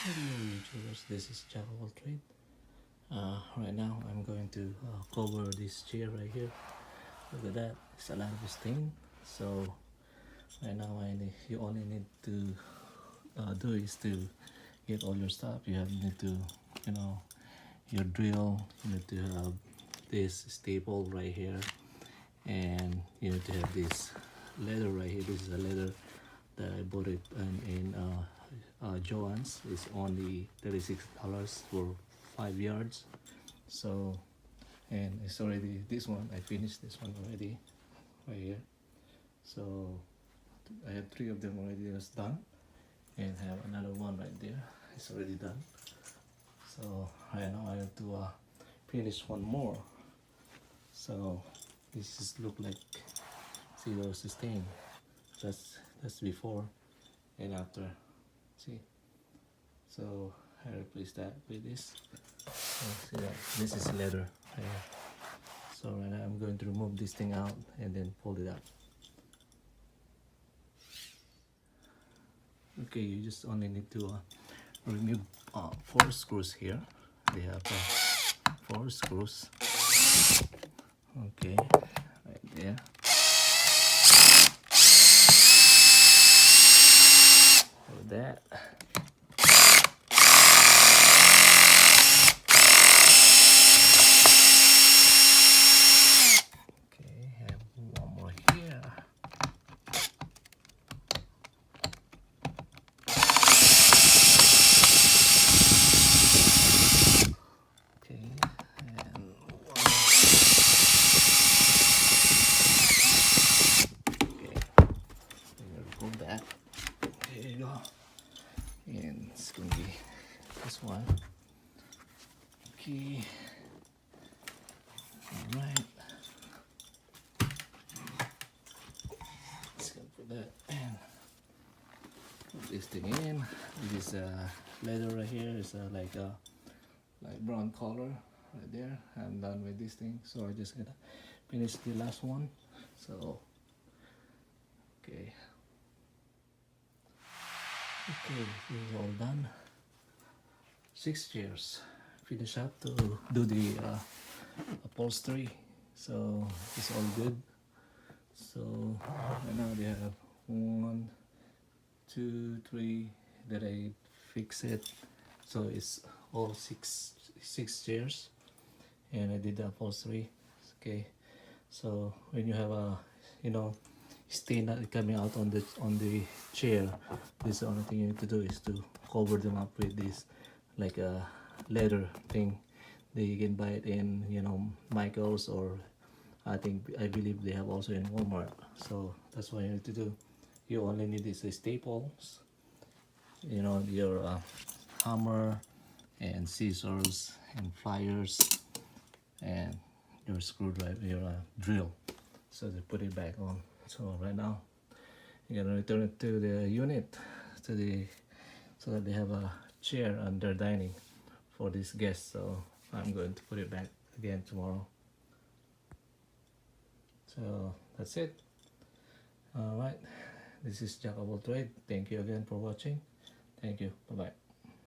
Hello YouTubers, this is Jack of all trade. Right now I'm going to cover this chair right here. Look at that, it's a lot of stain. So right now you only need to do is to get all your stuff. Need to, your drill. You need to have this staple right here, and you need to have this leather right here. This is a leather that I bought it in Joann's. It's only $36 for 5 yards. So, and it's already this one. I finished this one already, right here. So I have 3 of them already was done, and I have another one right there. It's already done. So right now I have to finish one more. So this is look like, see those stain. That's before and after. See, so I replace that with this. So see that this is leather right here. So right now I'm going to remove this thing out and then fold it up. Okay, you just only need to remove 4 screws here. They have 4 screws. Okay, right there. Like that. Okay, have one more here. Okay, and one more. Okay, pull that. There you go. And it's gonna be this one. Okay. Alright. Just gonna put that and put this thing in. This leather right here is like brown color right there. I'm done with this thing, so I just gonna finish the last one. So okay. Okay, this is all done. 6 chairs. Finish up to do the upholstery. So it's all good. So right now they have 1, 2, 3 that I fix it. So it's all six chairs, and I did the upholstery. Okay. So when you have a stain that coming out on the chair, this the only thing you need to do is to cover them up with this like a leather thing that you can buy it in Michael's, or I believe they have also in Walmart. So that's what you need to do. You only need these staples, your hammer and scissors and pliers and your screwdriver, your drill, so to put it back on. So right now you're gonna return it to the unit, so that they have a chair under dining for this guest. So I'm going to put it back again tomorrow. So that's it. All right, this is Jack of all trade. Thank you again for watching. Thank you. Bye bye.